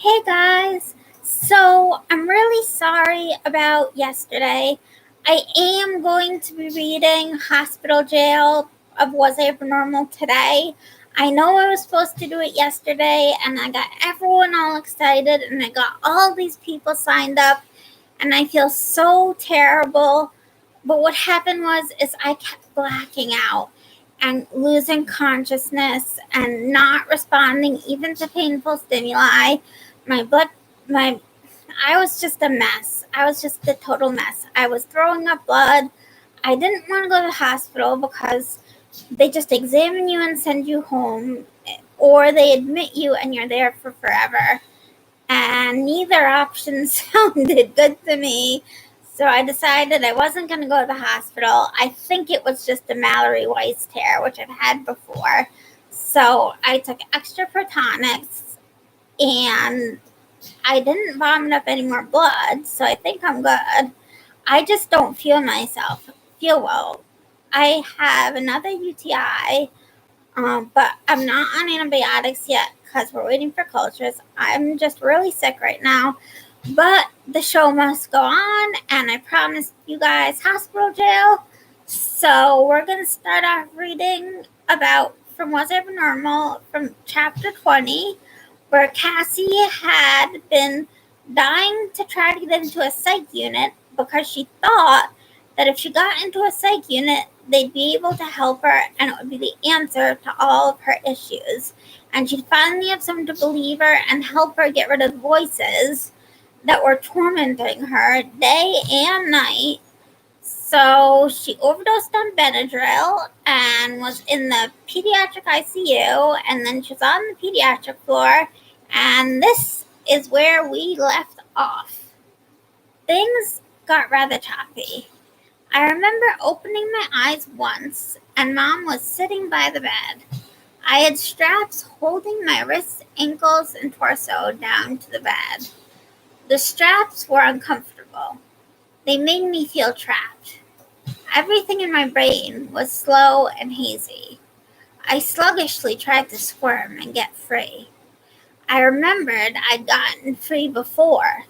Hey guys, so I'm really sorry about yesterday. I am going to be reading Hospital Jail of Was I Ever Normal today. I know I was supposed to do it yesterday and I got everyone all excited and I got all these people signed up and I feel so terrible. But what happened is I kept blacking out and losing consciousness and not responding even to painful stimuli. My blood, my, I was just a mess. I was just a total mess. I was throwing up blood. I didn't want to go to the hospital because they just examine you and send you home, or they admit you and you're there for forever. And neither option sounded good to me. So I decided I wasn't going to go to the hospital. I think it was just a Mallory Weiss tear, which I've had before. So I took extra protonics and I didn't vomit up any more blood. So I think I'm good. I just don't feel well. I have another UTI, but I'm not on antibiotics yet because we're waiting for cultures. I'm just really sick right now. But the show must go on, and I promised you guys Hospital Jail. So we're going to start off reading about From Was I Ever Normal from chapter 20, where Cassie had been dying to try to get into a psych unit because she thought that if she got into a psych unit, they'd be able to help her and it would be the answer to all of her issues. And she'd finally have someone to believe her and help her get rid of the voices that were tormenting her day and night. So she overdosed on Benadryl and was in the pediatric ICU, and then she was on the pediatric floor, and this is where we left off. Things got rather choppy. I remember opening my eyes once, and Mom was sitting by the bed. I had straps holding my wrists, ankles, and torso down to the bed. The straps were uncomfortable. They made me feel trapped. Everything in my brain was slow and hazy. I sluggishly tried to squirm and get free. I remembered I'd gotten free before.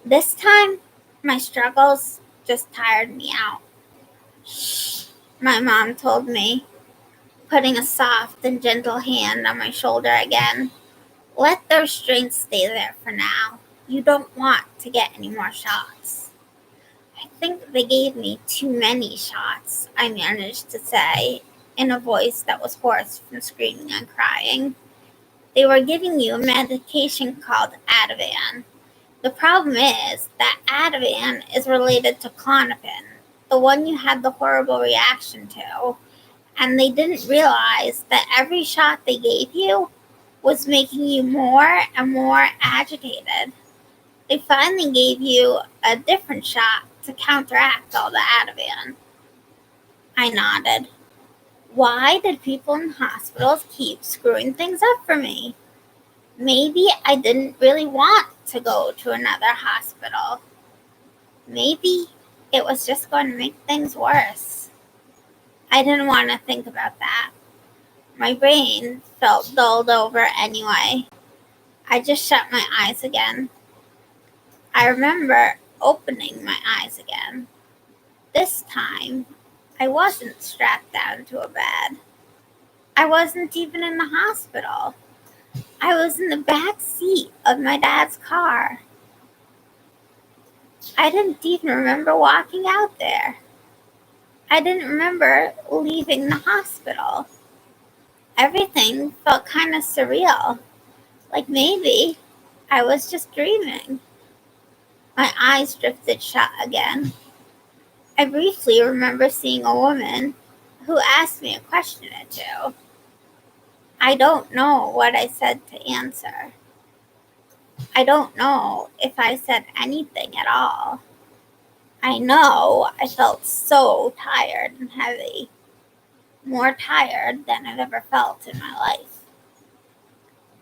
This time, my struggles just tired me out. Shh, my mom told me, putting a soft and gentle hand on my shoulder again. Let those strings stay there for now. You don't want to get any more shots. I think they gave me too many shots, I managed to say, in a voice that was hoarse from screaming and crying. They were giving you a medication called Ativan. The problem is that Ativan is related to Klonopin, the one you had the horrible reaction to, and they didn't realize that every shot they gave you was making you more and more agitated. They finally gave you a different shot to counteract all the Ativan. I nodded. Why did people in hospitals keep screwing things up for me? Maybe I didn't really want to go to another hospital. Maybe it was just going to make things worse. I didn't want to think about that. My brain felt dulled over anyway. I just shut my eyes again. I remember opening my eyes again. This time, I wasn't strapped down to a bed. I wasn't even in the hospital. I was in the back seat of my dad's car. I didn't even remember walking out there. I didn't remember leaving the hospital. Everything felt kind of surreal. Like maybe I was just dreaming. My eyes drifted shut again. I briefly remember seeing a woman who asked me a question or two. I don't know what I said to answer. I don't know if I said anything at all. I know I felt so tired and heavy. More tired than I've ever felt in my life.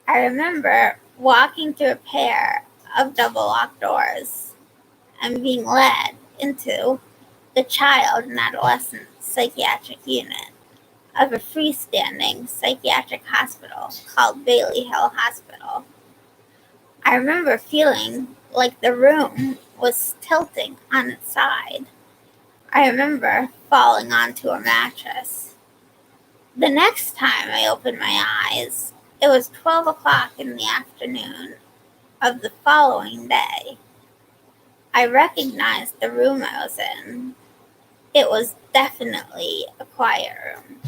I remember walking through a pair of double locked doors and being led into the child and adolescent psychiatric unit of a freestanding psychiatric hospital called Bailey Hill Hospital. I remember feeling like the room was tilting on its side. I remember falling onto a mattress. The next time I opened my eyes, it was 12 o'clock in the afternoon of the following day. I recognized the room I was in. It was definitely a quiet room.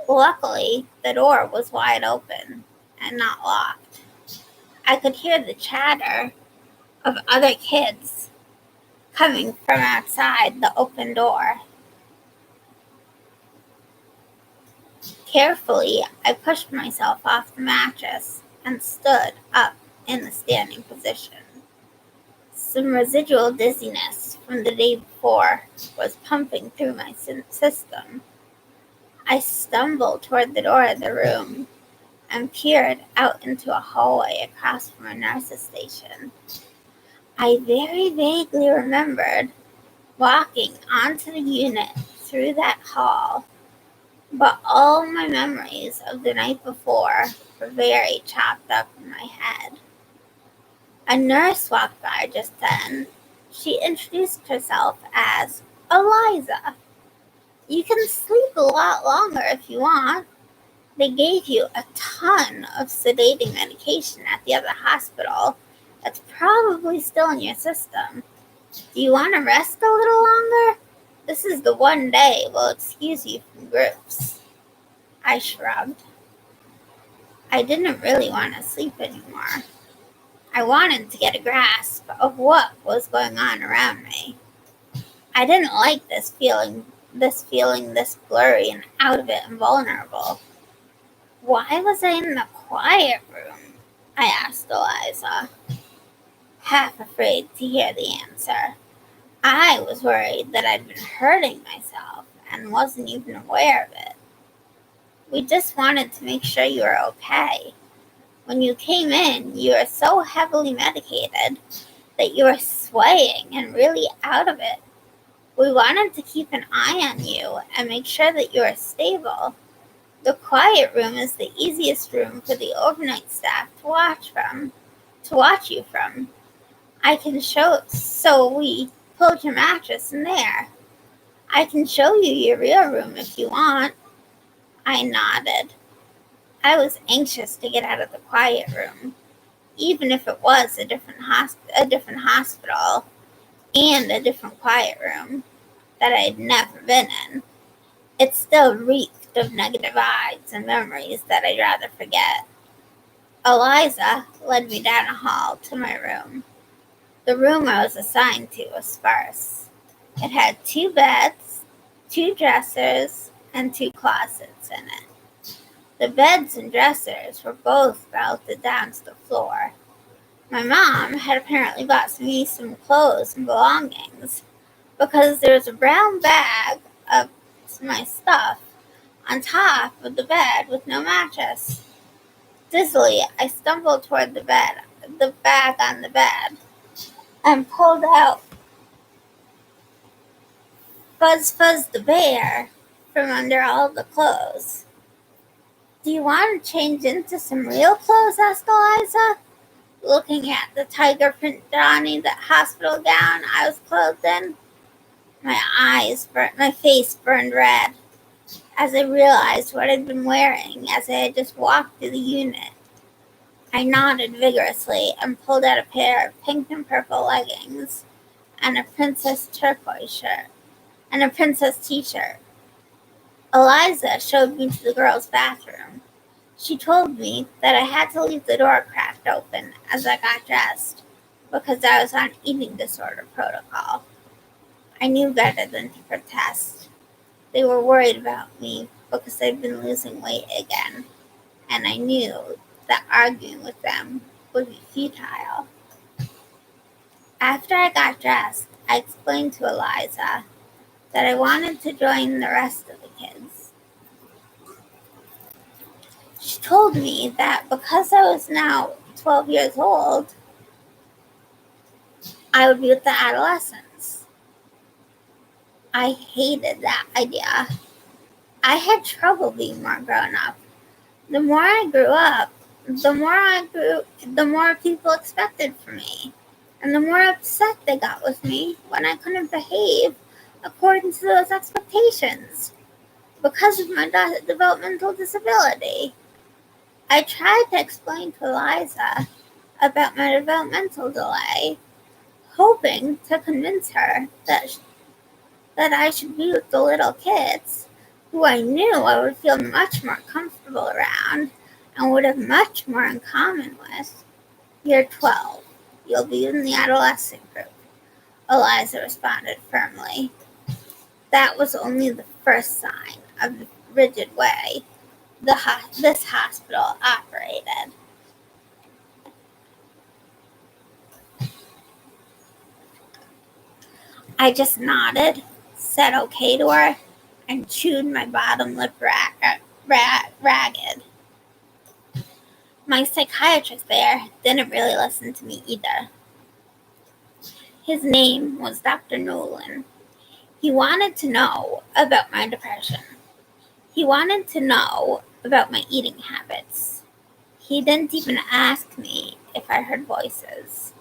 Luckily, the door was wide open and not locked. I could hear the chatter of other kids coming from outside the open door. Carefully, I pushed myself off the mattress and stood up in the standing position. Some residual dizziness from the day before was pumping through my system. I stumbled toward the door of the room and peered out into a hallway across from a nurse's station. I very vaguely remembered walking onto the unit through that hall, but all my memories of the night before were very chopped up in my head. A nurse walked by just then. She introduced herself as Eliza. You can sleep a lot longer if you want. They gave you a ton of sedating medication at the other hospital that's probably still in your system. Do you want to rest a little longer? This is the one day we'll excuse you from groups. I shrugged. I didn't really want to sleep anymore. I wanted to get a grasp of what was going on around me. I didn't like this feeling this blurry and out of it and vulnerable. Why was I in the quiet room? I asked Eliza, half afraid to hear the answer. I was worried that I'd been hurting myself and wasn't even aware of it. We just wanted to make sure you were okay. When you came in, you were so heavily medicated that you were swaying and really out of it. We wanted to keep an eye on you and make sure that you were stable. The quiet room is the easiest room for the overnight staff to watch you from. So we pulled your mattress in there. I can show you your real room if you want. I nodded. I was anxious to get out of the quiet room, even if it was a different hospital and a different quiet room that I'd never been in. It still reeked of negative vibes and memories that I'd rather forget. Eliza led me down a hall to my room. The room I was assigned to was sparse. It had 2 beds, 2 dressers, and 2 closets in it. The beds and dressers were both belted down to the floor. My mom had apparently bought me some clothes and belongings because there was a brown bag of my stuff on top of the bed with no mattress. Dizzily, I stumbled toward the bag on the bed, and pulled out Fuzz Fuzz the bear from under all the clothes. Do you want to change into some real clothes? Asked Eliza, looking at the tiger print Johnny, the hospital gown I was clothed in. My face burned red as I realized what I'd been wearing as I had just walked through the unit. I nodded vigorously and pulled out a pair of pink and purple leggings and a princess turquoise shirt and a princess t-shirt. Eliza showed me to the girls' bathroom. She told me that I had to leave the door cracked open as I got dressed because I was on eating disorder protocol. I knew better than to protest. They were worried about me because I'd been losing weight again, and I knew that arguing with them would be futile. After I got dressed, I explained to Eliza that I wanted to join the rest of the kids. She told me that because I was now 12 years old, I would be with the adolescents. I hated that idea. I had trouble being more grown up. The more I grew up, The more I grew, the more people expected from me, and the more upset they got with me when I couldn't behave according to those expectations because of my developmental disability. I tried to explain to Eliza about my developmental delay, hoping to convince her that I should be with the little kids, who I knew I would feel much more comfortable around and would have much more in common with. You're 12. You'll be in the adolescent group, Eliza responded firmly. That was only the first sign of the rigid way this hospital operated. I just nodded, said okay to her, and chewed my bottom lip ragged. My psychiatrist there didn't really listen to me either. His name was Dr. Nolan. He wanted to know about my depression. He wanted to know about my eating habits. He didn't even ask me if I heard voices.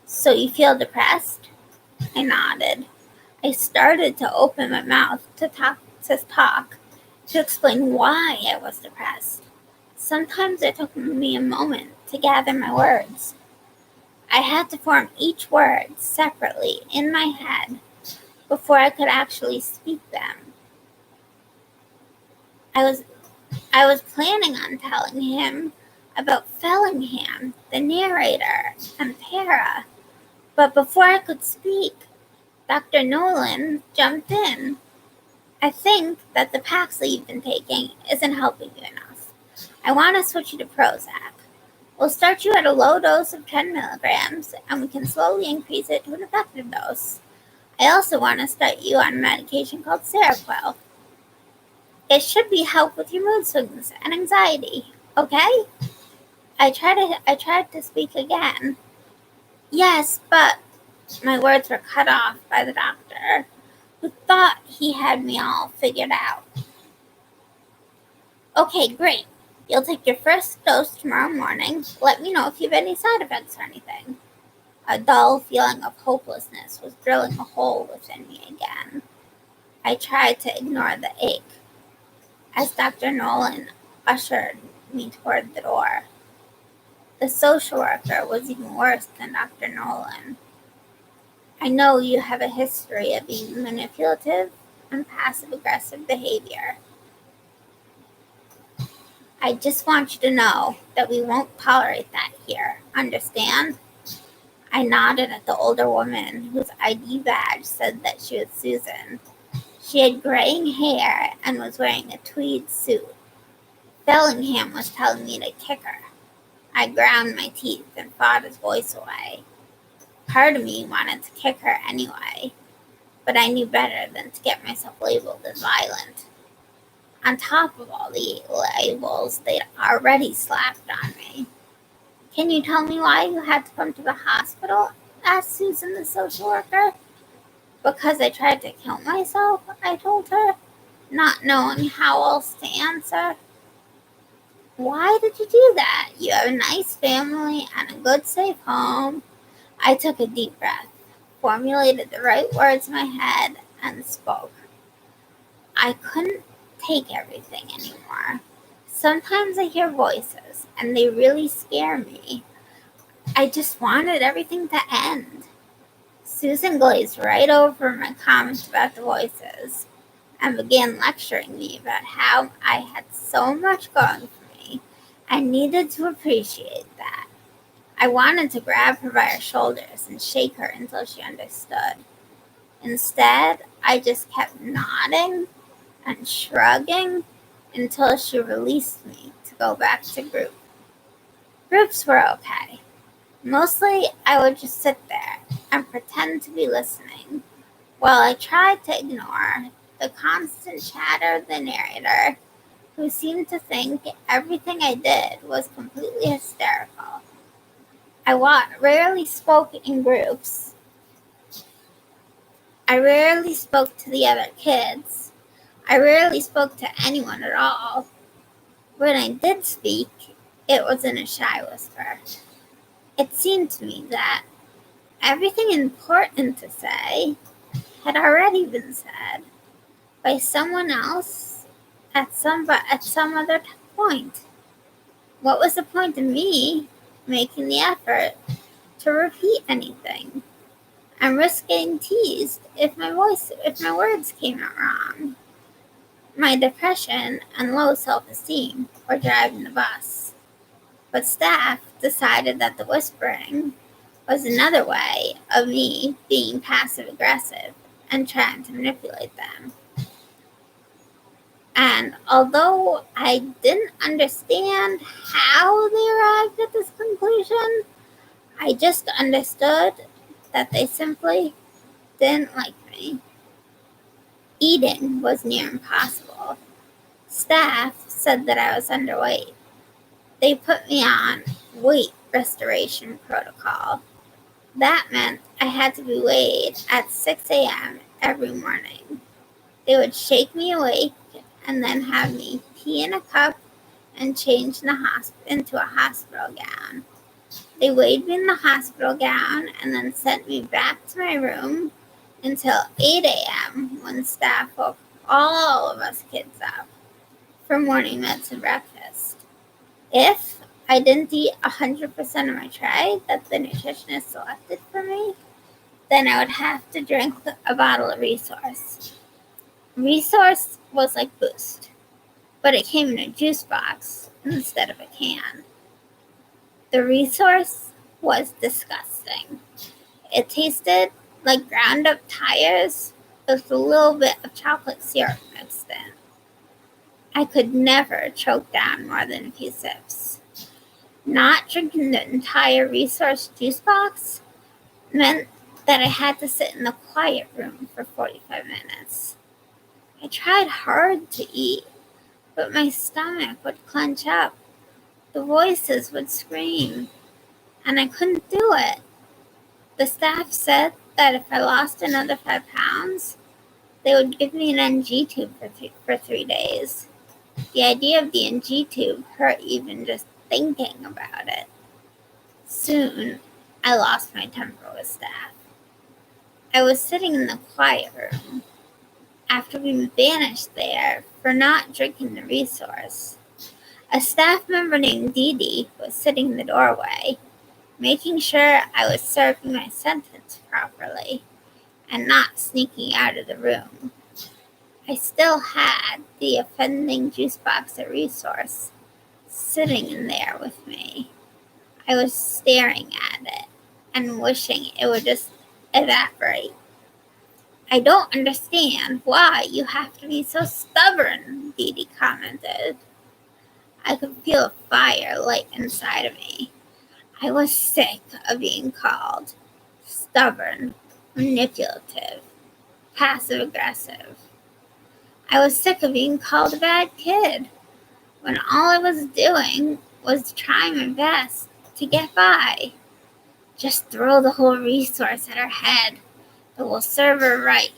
So you feel depressed? I nodded. I started to open my mouth to explain why I was depressed. Sometimes it took me a moment to gather my words. I had to form each word separately in my head before I could actually speak them. I was planning on telling him about Fellingham, the narrator, and Para, but before I could speak, Dr. Nolan jumped in. I think that the Paxil you've been taking isn't helping you enough. I want to switch you to Prozac. We'll start you at a low dose of 10 milligrams, and we can slowly increase it to an effective dose. I also want to start you on a medication called Seroquel. It should be help with your mood swings and anxiety, okay? I tried to speak again. Yes, but my words were cut off by the doctor, who thought he had me all figured out. Okay, great. You'll take your first dose tomorrow morning. Let me know if you have any side effects or anything. A dull feeling of hopelessness was drilling a hole within me again. I tried to ignore the ache as Dr. Nolan ushered me toward the door. The social worker was even worse than Dr. Nolan. I know you have a history of being manipulative and passive-aggressive behavior. I just want you to know that we won't tolerate that here. Understand? I nodded at the older woman whose ID badge said that she was Susan. She had graying hair and was wearing a tweed suit. Fellingham was telling me to kick her. I ground my teeth and fought his voice away. Part of me wanted to kick her anyway, but I knew better than to get myself labeled as violent. On top of all the labels they'd already slapped on me. Can you tell me why you had to come to the hospital? Asked Susan, the social worker. Because I tried to kill myself, I told her, not knowing how else to answer. Why did you do that? You have a nice family and a good, safe home. I took a deep breath, formulated the right words in my head, and spoke. I couldn't take everything anymore. Sometimes I hear voices, and they really scare me. I just wanted everything to end. Susan glazed right over my comments about the voices and began lecturing me about how I had so much going for me and needed to appreciate that. I wanted to grab her by her shoulders and shake her until she understood. Instead, I just kept nodding and shrugging until she released me to go back to group. Groups were okay. Mostly, I would just sit there and pretend to be listening while I tried to ignore the constant chatter of the narrator, who seemed to think everything I did was completely hysterical. I rarely spoke in groups. I rarely spoke to the other kids. I rarely spoke to anyone at all. When I did speak, It wasn't a shy whisper. It seemed to me that everything important to say had already been said by someone else at some other point. What was the point of me making the effort to repeat anything and risk getting teased if my words came out wrong? My depression and low self-esteem were driving the bus, but staff decided that the whispering was another way of me being passive-aggressive and trying to manipulate them. And although I didn't understand how they arrived at this conclusion, I just understood that they simply didn't like me. Eating was near impossible. Staff said that I was underweight. They put me on weight restoration protocol. That meant I had to be weighed at 6 a.m. every morning. They would shake me awake and then have me pee in a cup and change into a hospital gown. They weighed me in the hospital gown and then sent me back to my room until 8 a.m. when staff woke all of us kids up for morning meds and breakfast. If I didn't eat 100% of my tray that the nutritionist selected for me, then I would have to drink a bottle of Resource. Resource was like Boost, but it came in a juice box instead of a can. The Resource was disgusting. It tasted like ground up tires with a little bit of chocolate syrup mixed in. I could never choke down more than a few sips. Not drinking the entire Resource juice box meant that I had to sit in the quiet room for 45 minutes. I tried hard to eat, but my stomach would clench up. The voices would scream, and I couldn't do it. The staff said that if I lost another 5 pounds, they would give me an NG tube for 3 days. The idea of the NG tube hurt even just thinking about it. Soon, I lost my temper with staff. I was sitting in the quiet room after being banished there for not drinking the Resource. A staff member named Dee Dee was sitting in the doorway, making sure I was serving my sentence properly and not sneaking out of the room. I still had the offending juice box of Resource sitting in there with me. I was staring at it and wishing it would just evaporate. I don't understand why you have to be so stubborn, Dee Dee commented. I could feel a fire light inside of me. I was sick of being called stubborn, manipulative, passive-aggressive. I was sick of being called a bad kid when all I was doing was trying my best to get by. Just throw the whole Resource at her head. It will serve her right.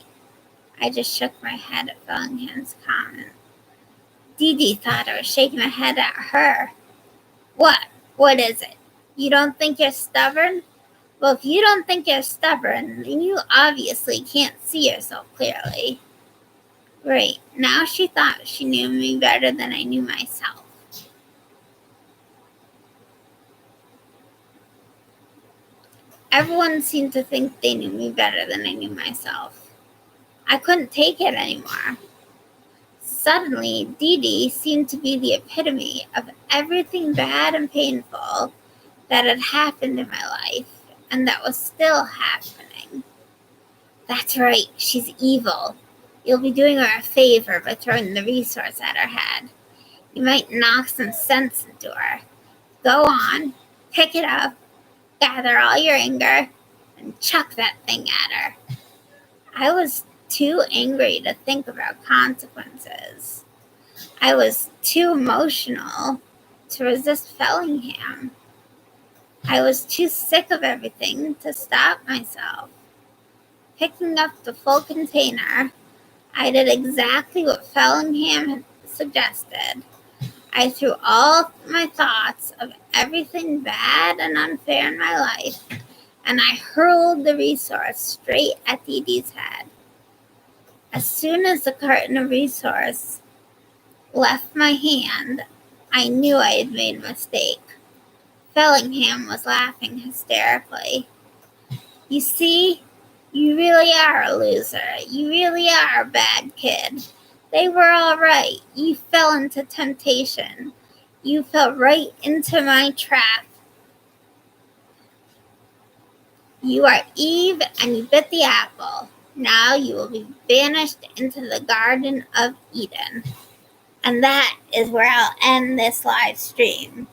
I just shook my head at Fellingham's comment. Dee Dee thought I was shaking my head at her. What? What is it? You don't think you're stubborn? Well, if you don't think you're stubborn, then you obviously can't see yourself clearly. Great. Now she thought she knew me better than I knew myself. Everyone seemed to think they knew me better than I knew myself. I couldn't take it anymore. Suddenly, Dee Dee seemed to be the epitome of everything bad and painful that had happened in my life and that was still happening. That's right, she's evil. You'll be doing her a favor by throwing the Resource at her head. You might knock some sense into her. Go on, pick it up, gather all your anger, and chuck that thing at her. I was too angry to think about consequences. I was too emotional to resist Fellingham. I was too sick of everything to stop myself. Picking up the full container, I did exactly what Fellingham had suggested. I threw all my thoughts of everything bad and unfair in my life, and I hurled the resource straight at Dee Dee's head. As soon as the carton of resource left my hand, I knew I had made a mistake. Fellingham was laughing hysterically. You see, you really are a loser. You really are a bad kid. They were all right. You fell into temptation. You fell right into my trap. You are Eve, and you bit the apple. Now you will be banished into the Garden of Eden. And that is where I'll end this live stream.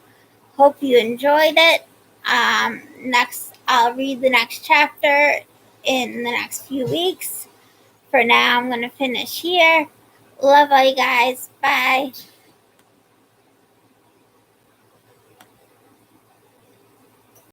Hope you enjoyed it. I'll read the next chapter in the next few weeks. For now, I'm going to finish here. Love all you guys. Bye.